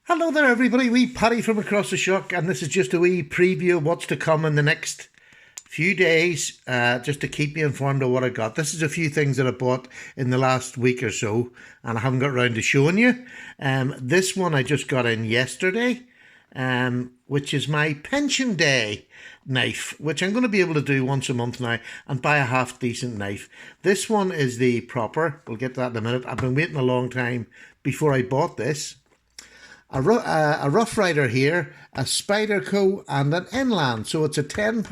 Hello there, everybody. Wee Paddy from across the shock, and this is just a wee preview of what's to come in the next few days, just to keep you informed of what I got. This is a few things that I bought in the last week or so, and I haven't got around to showing you. This one I just got in yesterday, which is my pension day knife, which I'm going to be able to do once a month now and buy a half decent knife. This one is the proper. We'll get to that in a minute. I've been waiting a long time before I bought this. A Rough Rider here, a Spyderco, and an Inland. So it's a £10,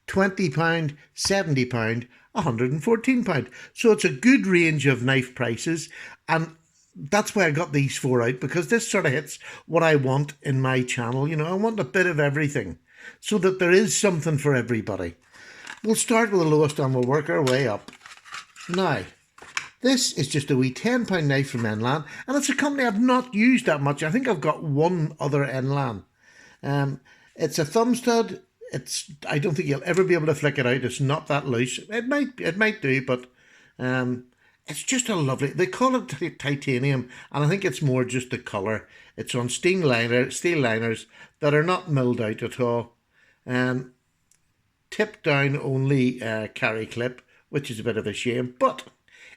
£20, £70, £114. So it's a good range of knife prices, and that's why I got these four out, because this sort of hits what I want in my channel. You know, I want a bit of everything so that there is something for everybody. We'll start with the lowest and we'll work our way up. Now, this is just a wee £10 knife from Inland, and it's a company I've not used that much. I think I've got one other Inland. It's a thumb stud. I don't think you'll ever be able to flick it out. It's not that loose. It might do, but it's just a lovely. They call it titanium, and I think it's more just the colour. It's on steel liners that are not milled out at all. Tip down only carry clip, which is a bit of a shame, but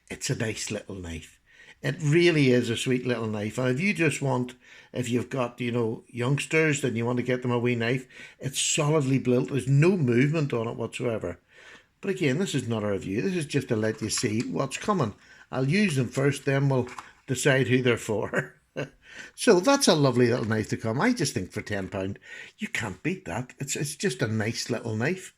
it's a nice little knife. It really is a sweet little knife. And if you've got, youngsters, then you want to get them a wee knife, it's solidly built. There's no movement on it whatsoever. But again, this is not a review. This is just to let you see what's coming. I'll use them first, then we'll decide who they're for. So that's a lovely little knife to come. I just think for £10, you can't beat that. It's just a nice little knife.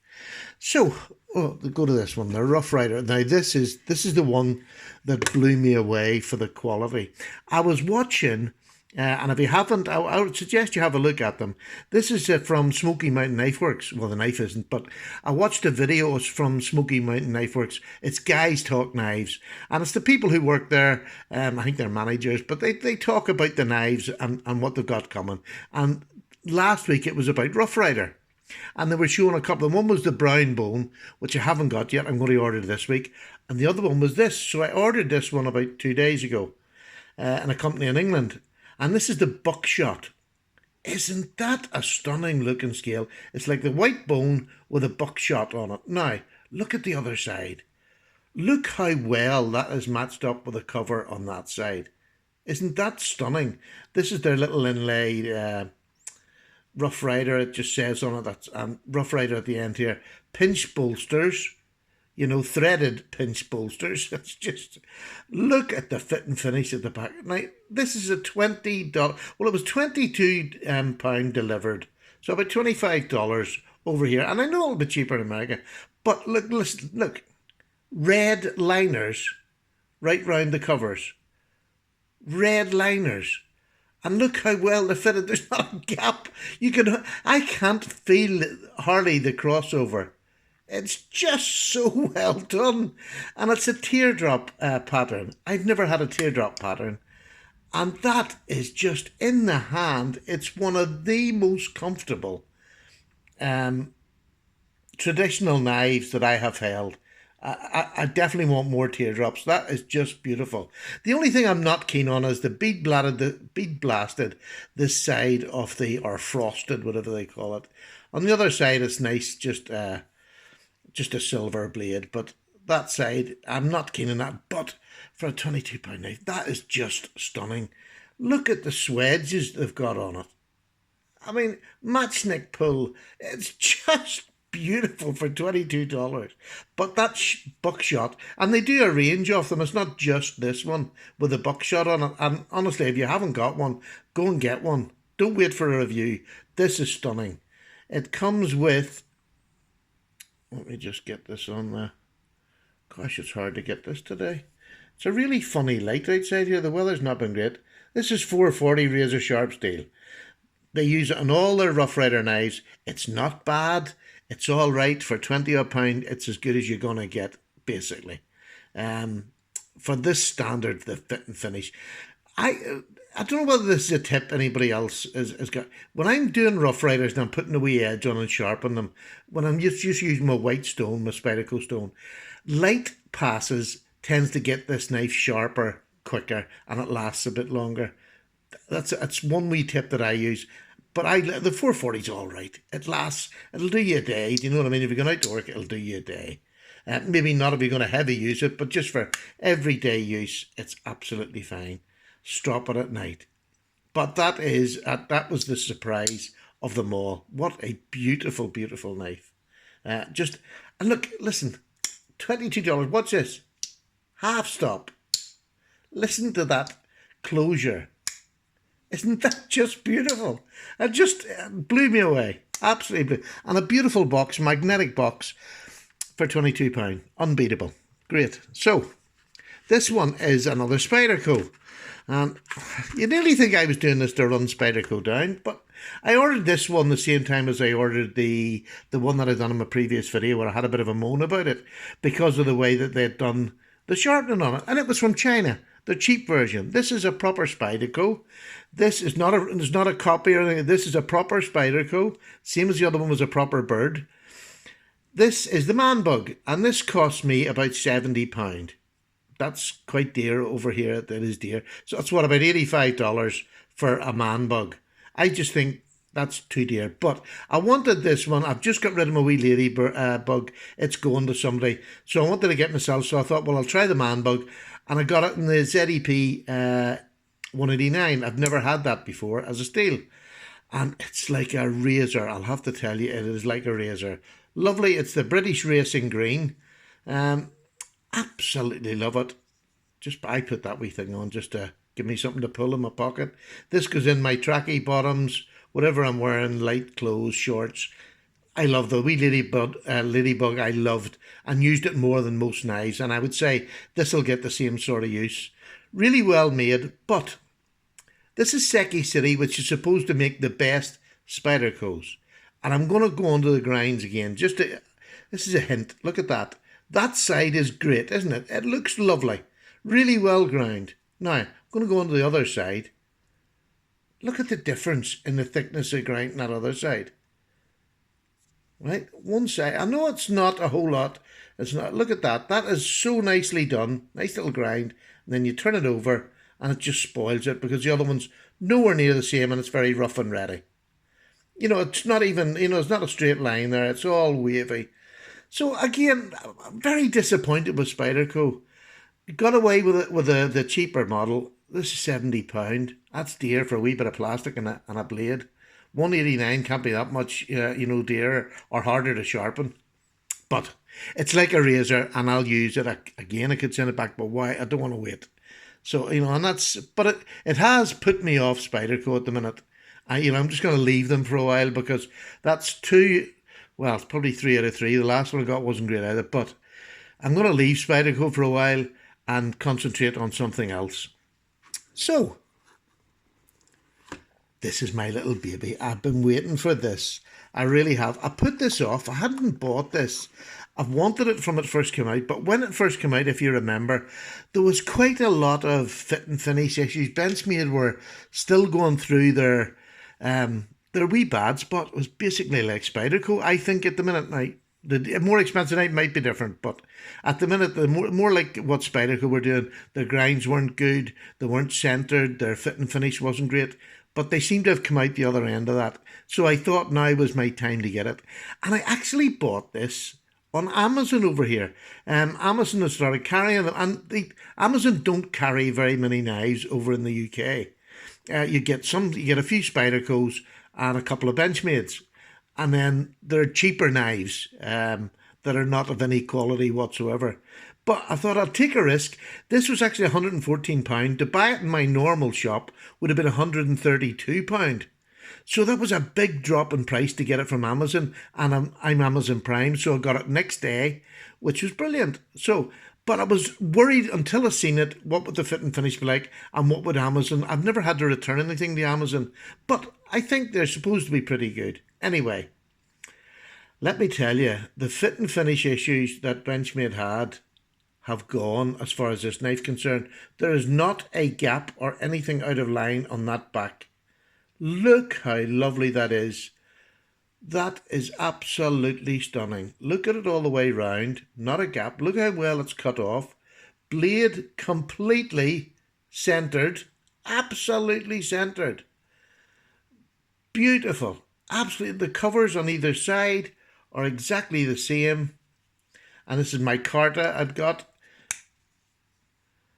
So, go to this one, the Rough Rider. Now, this is the one that blew me away for the quality. I was watching, and if you haven't, I would suggest you have a look at them. This is from Smoky Mountain Knife Works. Well, the knife isn't, but I watched the videos from Smoky Mountain Knife Works. It's Guys Talk Knives, and it's the people who work there. I think they're managers, but they talk about the knives and what they've got coming. And last week it was about Rough Rider. And they were showing a couple. One was the brown bone, which I haven't got yet. I'm going to order this week. And the other one was this. So I ordered this one about 2 days ago in a company in England. And this is the buckshot. Isn't that a stunning looking scale? It's like the white bone with a buckshot on it. Now, look at the other side. Look how well that is matched up with the cover on that side. Isn't that stunning? This is their little inlaid Rough Rider, it just says on it, that's Rough Rider at the end here. Pinch bolsters, threaded pinch bolsters. It's just, look at the fit and finish at the back. Now, this is a $20, well, it was £22 delivered, so about $25 over here. And I know it'll be cheaper in America, but look, red liners right round the covers. Red liners. And look how well they're fitted. There's not a gap. I can't feel hardly the crossover. It's just so well done. And it's a teardrop pattern. I've never had a teardrop pattern. And that is just in the hand. It's one of the most comfortable traditional knives that I have held. I definitely want more teardrops. That is just beautiful. The only thing I'm not keen on is the bead blasted this side of or frosted, whatever they call it. On the other side, it's nice, just a silver blade. But that side, I'm not keen on that. But for a £22 knife, that is just stunning. Look at the swedges they've got on it. I mean, matchnick pull. It's just beautiful for $22. But that buckshot, and they do a range of them. It's not just this one with a buckshot on it. And honestly, if you haven't got one, go and get one. Don't wait for a review. This is stunning. It comes with, let me just get this on there. Gosh, it's hard to get this today. It's a really funny light outside here. The weather's not been great. This is 440 razor sharp steel. They use it on all their Rough Rider knives. It's not bad. It's all right for £20. It's as good as you're going to get, basically. For this standard, the fit and finish. I don't know whether this is a tip anybody else has got. When I'm doing Rough Riders and I'm putting a wee edge on and sharpen them, when I'm just using my white stone, my Spyderco stone, light passes tends to get this knife sharper quicker and it lasts a bit longer. That's one wee tip that I use. But the 440 is all right. It lasts. It'll do you a day. Do you know what I mean? If you're going out to work, it'll do you a day. Maybe not if you're going to heavy use it, but just for everyday use, it's absolutely fine. Strop it at night. But that was the surprise of them all. What a beautiful, beautiful knife. And look, listen, $22. What's this? Half stop. Listen to that closure. Isn't that just beautiful? It just blew me away. Absolutely blew. And a beautiful box, magnetic box for £22. Unbeatable. Great. So, this one is another Spyderco. And you nearly think I was doing this to run Spyderco down, but I ordered this one the same time as I ordered the one that I'd done in my previous video where I had a bit of a moan about it because of the way that they'd done the sharpening on it. And it was from China, the cheap version. This is a proper Spyderco. This is not a copy or anything. This is a proper Spyderco. Same as the other one was a proper bird. This is the Man Bug, and this cost me about £70. That's quite dear over here. That is dear. So that's what, about $85 for a Man Bug. I just think that's too dear. But I wanted this one. I've just got rid of my wee lady bug. It's going to somebody. So I wanted to get myself. So I thought, well, I'll try the Man Bug. And I got it in the ZEP 189. I've never had that before as a steel. And it's like a razor. I'll have to tell you, it is like a razor. Lovely. It's the British Racing Green. Absolutely love it. I put that wee thing on just to give me something to pull in my pocket. This goes in my tracky bottoms, whatever I'm wearing, light clothes, shorts. I love the wee ladybug. I loved and used it more than most knives, and I would say this will get the same sort of use. Really well made, but this is Seki City, which is supposed to make the best Spydercos. And I'm going to go onto the grinds again. This is a hint. Look at that. That side is great, isn't it? It looks lovely. Really well ground. Now, I'm going to go on to the other side. Look at the difference in the thickness of grind on that other side. Right? One side. I know it's not a whole lot. It's not. Look at that. That is so nicely done. Nice little grind. And then you turn it over and it just spoils it because the other one's nowhere near the same and it's very rough and ready. It's not even, it's not a straight line there. It's all wavy. So again, I'm very disappointed with Spyderco. Got away with it with the cheaper model. This is £70. That's dear for a wee bit of plastic and a blade. $189 can't be that much, dearer or harder to sharpen. But it's like a razor, and I'll use it again. I could send it back, but why? I don't want to wait. So but it has put me off Spyderco at the minute. I'm just going to leave them for a while because that's two. Well, it's probably 3 out of 3. The last one I got wasn't great either. But I'm going to leave Spyderco for a while and concentrate on something else. So, this is my little baby. I've been waiting for this. I really have. I put this off. I hadn't bought this. I've wanted it from it first came out. But when it first came out, if you remember, there was quite a lot of fit and finish issues. Benchmade were still going through their wee bad spot. Was basically like Spyderco, I think, at the minute. Now, the more expensive knife might be different, but at the minute, the more like what Spyderco were doing. Their grinds weren't good, they weren't centered, their fit and finish wasn't great, but they seem to have come out the other end of that. So I thought now was my time to get it. And I actually bought this on Amazon over here. Amazon has started carrying them, and Amazon don't carry very many knives over in the UK. You get a few Spydercos and a couple of Benchmades. And then there are cheaper knives that are not of any quality whatsoever. But I thought I'll take a risk. This was actually £114. To buy it in my normal shop would have been £132. So that was a big drop in price to get it from Amazon. And I'm Amazon Prime, so I got it next day, which was brilliant. But I was worried until I seen it, what would the fit and finish be like and what would Amazon... I've never had to return anything to Amazon, but I think they're supposed to be pretty good. Anyway, let me tell you, the fit and finish issues that Benchmade had have gone as far as this knife concerned. There is not a gap or anything out of line on that back. Look how lovely that is. That is absolutely stunning. Look at it all the way round. Not a gap. Look how well it's cut off. Blade completely centered. absolutely centered. Beautiful. Absolutely. The covers on either side are exactly the same. And this is my Carta I've got.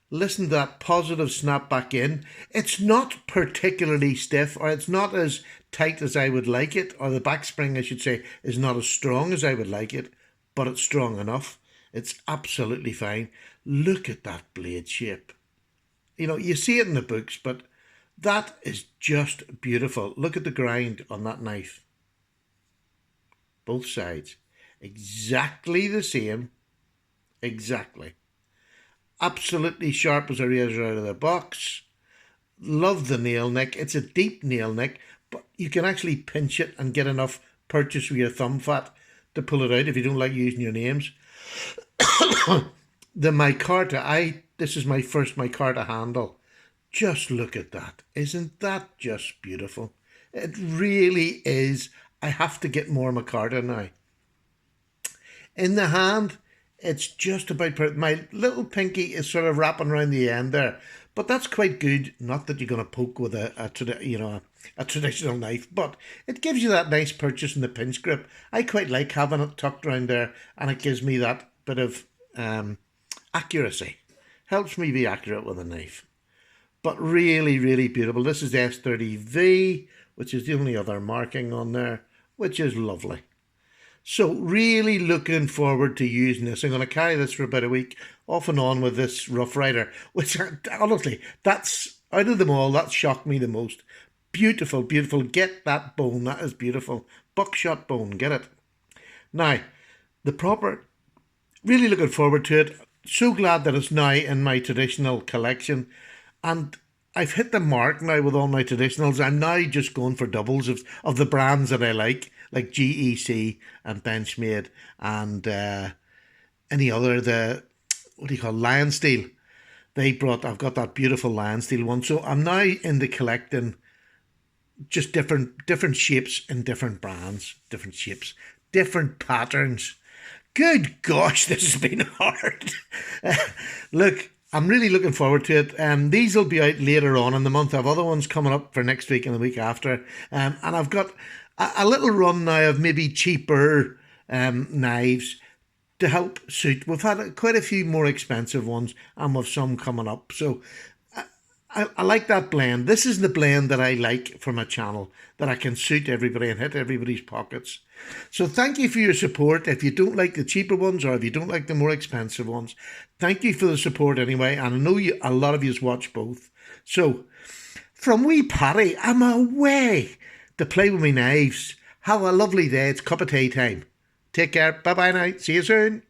Listen to that positive snap back in. It's not particularly stiff, or it's not as tight as I would like it, or the back spring, I should say, is not as strong as I would like it, but it's strong enough. It's absolutely fine. Look at that blade shape. You know, you see it in the books, but that is just beautiful. Look at the grind on that knife. Both sides. Exactly the same. Exactly. Absolutely sharp as a razor out of the box. Love the nail nick. It's a deep nail nick, but you can actually pinch it and get enough purchase with your thumb fat to pull it out if you don't like using your names. The micarta, this is my first micarta handle. Just look at that. Isn't that just beautiful? It really is. I have to get more micarta now. In the hand, it's just about perfect. My little pinky is sort of wrapping around the end there, but that's quite good. Not that you're going to poke with a traditional knife, but it gives you that nice purchase in the pinch grip. I quite like having it tucked around there, and it gives me that bit of accuracy. Helps me be accurate with a knife. But really, really beautiful. This is S30V, which is the only other marking on there, which is lovely. So really looking forward to using this. I'm going to carry this for about a week, off and on with this Rough Rider, which honestly, that's, out of them all, that shocked me the most. Beautiful, beautiful. Get that bone. That is beautiful. Buckshot bone. Get it. Now, the proper, really looking forward to it. So glad that it's now in my traditional collection. And I've hit the mark now with all my traditionals. I'm now just going for doubles of the brands that I like GEC and Benchmade and any other, what do you call, Lion Steel. I've got that beautiful Lion Steel one. So I'm now into collecting just different shapes in different brands, different shapes, different patterns. Good gosh, this has been hard. Look, I'm really looking forward to it. These will be out later on in the month. I have other ones coming up for next week and the week after. And I've got a little run now of maybe cheaper knives to help suit. We've had quite a few more expensive ones, and we've some coming up. So I like that blend. This is the blend that I like for my channel, that I can suit everybody and hit everybody's pockets. So thank you for your support. If you don't like the cheaper ones, or if you don't like the more expensive ones, thank you for the support anyway. And I know a lot of you watch both. So from wee Paddy, I'm away to play with my knives. Have a lovely day. It's cup of tea time. Take care. Bye-bye now. See you soon.